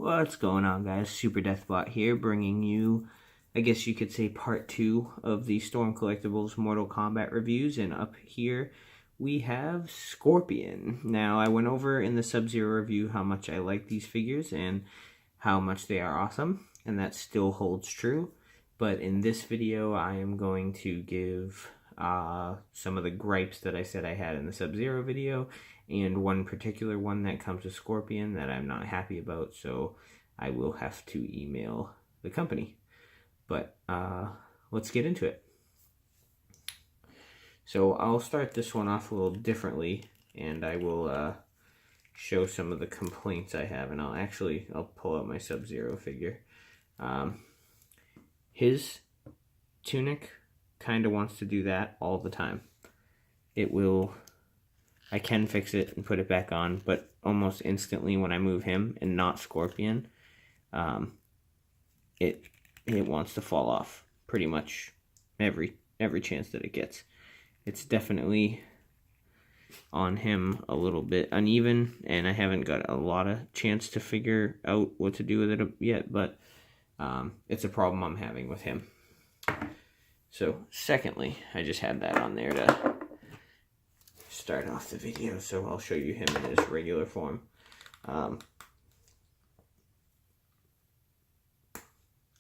What's going on, guys? Super Deathbot here, bringing you, I guess you could say, part 2 of the Storm Collectibles Mortal Kombat reviews. And up here we have Scorpion. Now, I went over in the Sub-Zero review how much I like these figures and how much they are awesome, and that still holds true. But in this video, I am going to give some of the gripes that I said I had in the Sub-Zero video, and one particular one that comes with Scorpion that I'm not happy about, so I will have to email the company. But let's get into it. So I'll start this one off a little differently, and I will show some of the complaints I have, and I'll pull out my Sub-Zero figure. His tunic kind of wants to do that all the time. I can fix it and put it back on, but almost instantly when I move him and not Scorpion, it wants to fall off pretty much every chance that it gets. It's definitely on him a little bit uneven, and I haven't got a lot of chance to figure out what to do with it yet, but it's a problem I'm having with him. So, secondly, I just had that on there to start off the video, so I'll show you him in his regular form.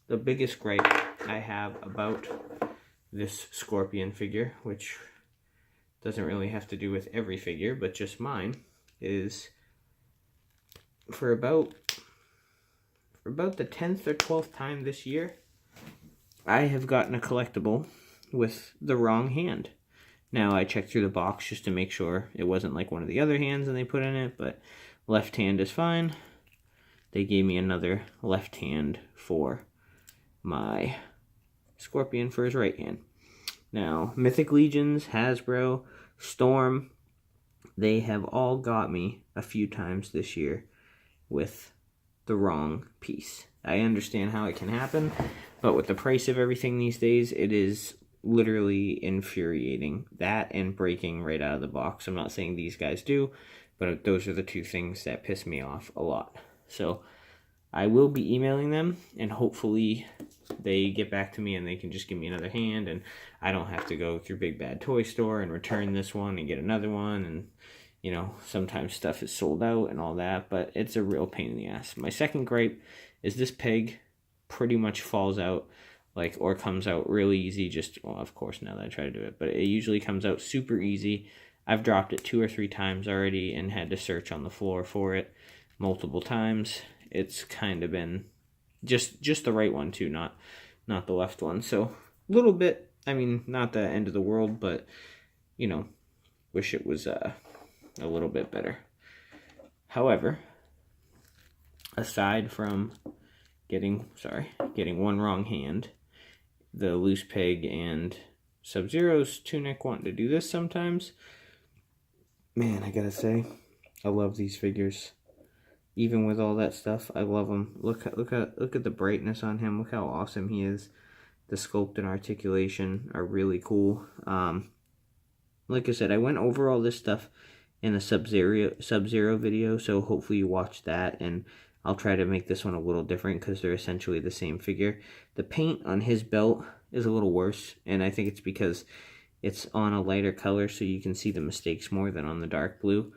The biggest gripe I have about this Scorpion figure, which doesn't really have to do with every figure, but just mine, is for about the 10th or 12th time this year, I have gotten a collectible with the wrong hand. Now, I checked through the box just to make sure it wasn't like one of the other hands and they put in it, but left hand is fine. They gave me another left hand for my Scorpion for his right hand. Now, Mythic Legions, Hasbro, Storm, they have all got me a few times this year with the wrong piece. I understand how it can happen, but with the price of everything these days, it is literally infuriating. That and breaking right out of the box. I'm not saying these guys do, but those are the two things that piss me off a lot. So I will be emailing them, and hopefully they get back to me and they can just give me another hand, and I don't have to go through Big Bad Toy Store and return this one and get another one. And you know, sometimes stuff is sold out and all that, but it's a real pain in the ass. My second gripe is this peg pretty much falls out, or comes out really easy. Well, of course, now that I try to do it, but it usually comes out super easy. I've dropped it 2 or 3 times already and had to search on the floor for it multiple times. It's kind of been just the right one too, not the left one. So a little bit, I mean, not the end of the world, but you know, wish it was a little bit better. However, aside from getting one wrong hand, the loose peg and Sub-Zero's tunic wanting to do this sometimes, man, I gotta say, I love these figures. Even with all that stuff, I love them. Look at the brightness on him. Look how awesome he is. The sculpt and articulation are really cool. Like I said, I went over all this stuff in the Sub-Zero video, so hopefully you watch that, and I'll try to make this one a little different because they're essentially the same figure. The paint on his belt is a little worse, and I think it's because it's on a lighter color, so you can see the mistakes more than on the dark blue.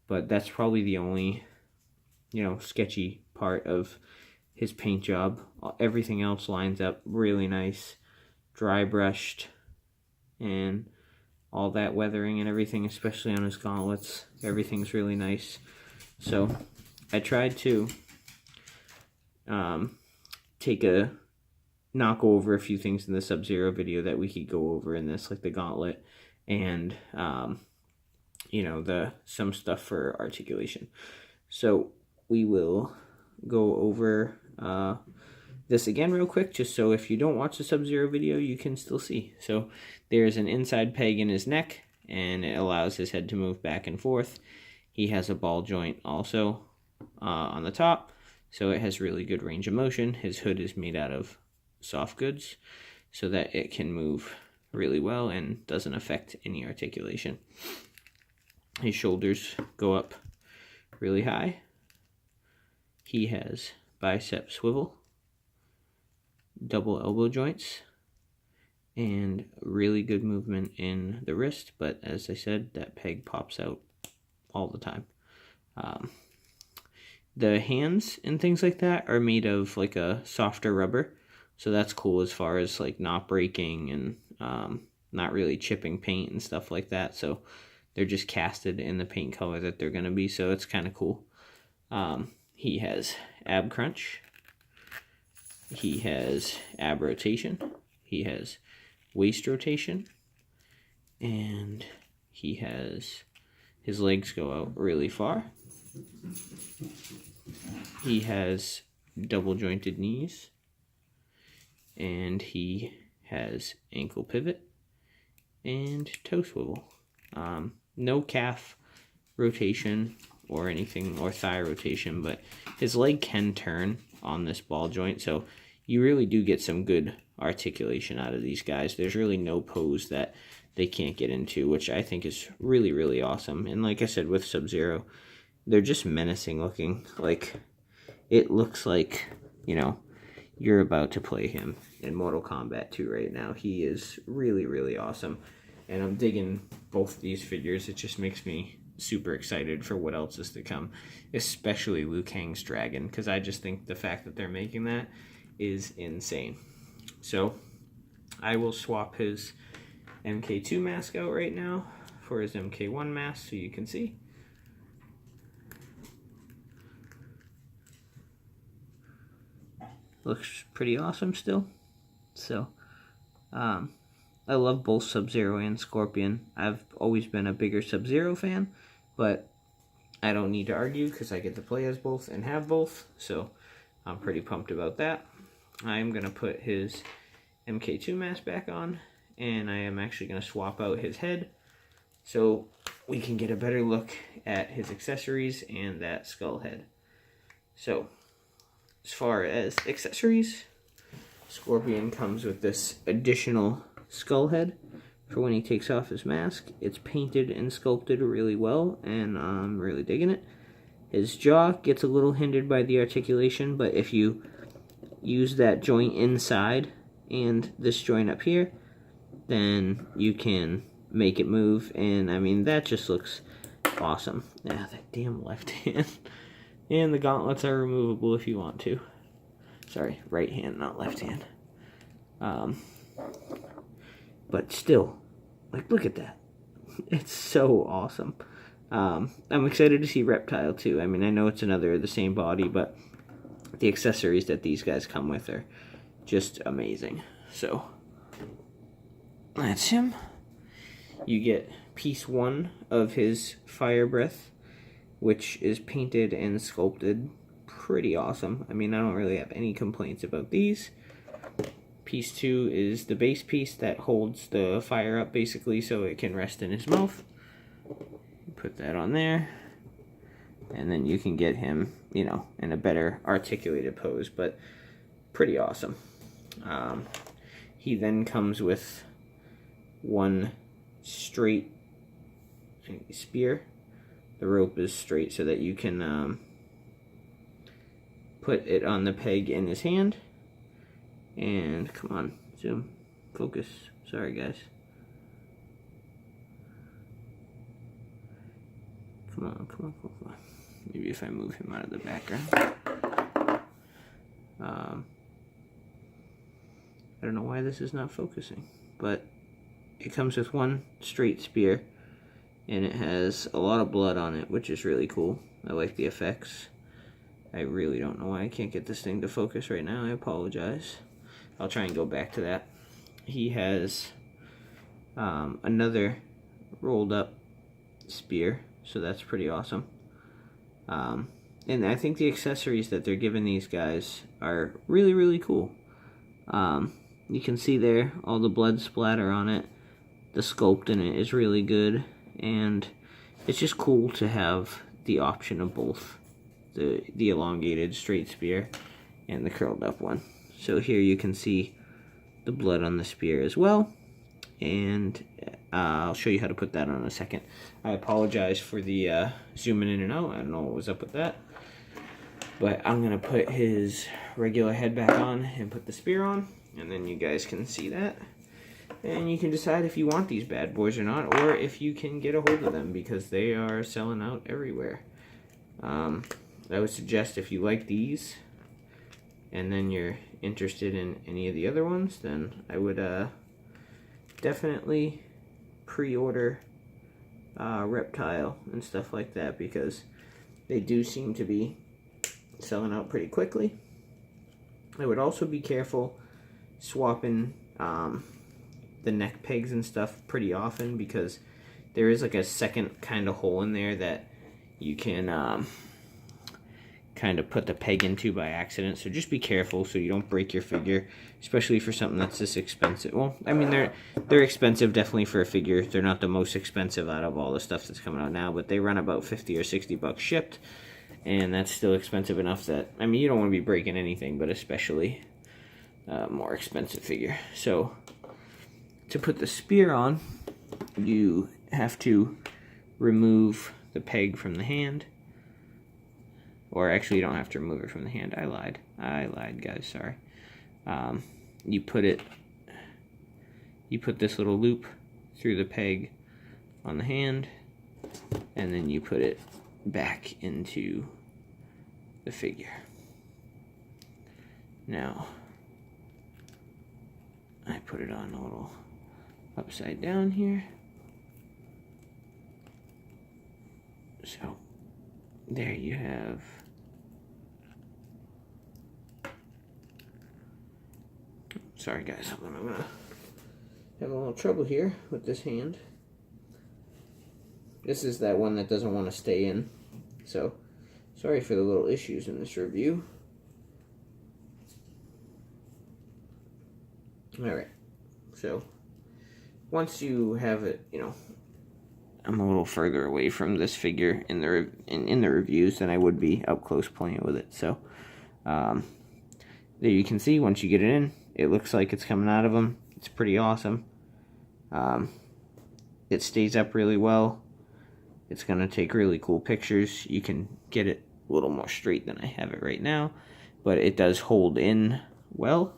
But that's probably the only, sketchy part of his paint job. Everything else lines up really nice, dry brushed, and all that weathering and everything, especially on his gauntlets. Everything's really nice. So I tried to knock over a few things in the Sub-Zero video that we could go over in this, like the gauntlet and some stuff for articulation. So we will go over this again real quick, just so if you don't watch the Sub-Zero video, you can still see. So there's an inside peg in his neck, and it allows his head to move back and forth. He has a ball joint also on the top, so it has really good range of motion. His hood is made out of soft goods so that it can move really well and doesn't affect any articulation. His shoulders go up really high. He has bicep swivel, double elbow joints, and really good movement in the wrist, but as I said, that peg pops out all the time. The hands and things like that are made of like a softer rubber, so that's cool as far as like not breaking and not really chipping paint and stuff like that. So they're just casted in the paint color that they're going to be, so it's kind of cool. He has ab crunch, he has ab rotation, he has waist rotation, and he has his legs go out really far. He has double jointed knees, and he has ankle pivot and toe swivel. No calf rotation or anything, or thigh rotation, but his leg can turn on this ball joint, so you really do get some good articulation out of these guys. There's really no pose that they can't get into, which I think is really, really awesome. And like I said, with Sub-Zero, they're just menacing looking. Like, it looks like, you know, you're about to play him in Mortal Kombat 2 right now. He is really, really awesome. And I'm digging both these figures. It just makes me super excited for what else is to come, especially Liu Kang's dragon, because I just think the fact that they're making that is insane. So I will swap his MK2 mask out right now for his MK1 mask so you can see. Looks pretty awesome still. So I love both Sub-Zero and Scorpion. I've always been a bigger Sub-Zero fan, but I don't need to argue because I get to play as both and have both, so I'm pretty pumped about that. I'm going to put his MK2 mask back on, and I am actually going to swap out his head so we can get a better look at his accessories and that skull head. So, as far as accessories, Scorpion comes with this additional skull head for when he takes off his mask. It's painted and sculpted really well, and I'm really digging it. His jaw gets a little hindered by the articulation, but if you use that joint inside and this joint up here, then you can make it move, and I mean, that just looks awesome. Yeah, that damn left hand. And the gauntlets are removable if you want to. Sorry, right hand, not left hand. But still, like, look at that. It's so awesome. I'm excited to see Reptile too. I mean, I know it's another of the same body, but the accessories that these guys come with are just amazing. So, that's him. You get piece 1 of his Fire Breath, which is painted and sculpted pretty awesome. I mean, I don't really have any complaints about these. Piece 2 is the base piece that holds the fire up, basically, so it can rest in his mouth. Put that on there, and then you can get him, you know, in a better articulated pose, but pretty awesome. He then comes with one straight spear. The rope is straight so that you can put it on the peg in his hand. And come on, zoom, focus. Sorry, guys. Come on, come on, come on. Maybe if I move him out of the background. I don't know why this is not focusing, but it comes with one straight spear, and it has a lot of blood on it, which is really cool. I like the effects. I really don't know why I can't get this thing to focus right now. I apologize. I'll try and go back to that. He has another rolled up spear, so that's pretty awesome. And I think the accessories that they're giving these guys are really, really cool. You can see there all the blood splatter on it. The sculpt in it is really good, and it's just cool to have the option of both the elongated straight spear and the curled up one. So here you can see the blood on the spear as well, and I'll show you how to put that on in a second. I apologize for the zooming in and out. I don't know what was up with that. But I'm going to put his regular head back on and put the spear on, and then you guys can see that. And you can decide if you want these bad boys or not, or if you can get a hold of them, because they are selling out everywhere. I would suggest if you like these, and then you're interested in any of the other ones, then I would definitely pre-order Reptile and stuff like that, because they do seem to be selling out pretty quickly. I would also be careful swapping the neck pegs and stuff pretty often, because there is like a second kind of hole in there that you can kind of put the peg into by accident. So just be careful so you don't break your figure, especially for something that's this expensive. Well, I mean, they're expensive definitely for a figure. They're not the most expensive out of all the stuff that's coming out now, but they run about 50 or 60 bucks shipped, and that's still expensive enough that, I mean, you don't want to be breaking anything, but especially more expensive figure. So to put the spear on, you have to remove the peg from the hand. Or actually, you don't have to remove it from the hand. I lied, guys, sorry. You put this little loop through the peg on the hand, and then you put it back into the figure. Now, I put it on a little upside down here. So, there you have sorry guys, I'm gonna have a little trouble here with this hand. This is that one that doesn't want to stay in, so sorry for the little issues in this review. Alright, so once you have it, you know, I'm a little further away from this figure in the reviews than I would be up close playing with it. So there you can see, once you get it in, it looks like it's coming out of them. It's pretty awesome. It stays up really well. It's going to take really cool pictures. You can get it a little more straight than I have it right now, but it does hold in well.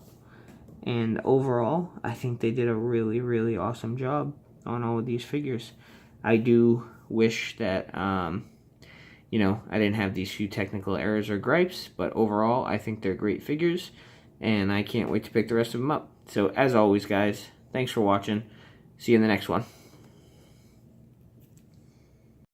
And overall, I think they did a really, really awesome job on all of these figures. I do wish that, you know, I didn't have these few technical errors or gripes, but overall, I think they're great figures, and I can't wait to pick the rest of them up. So, as always, guys, thanks for watching. See you in the next one.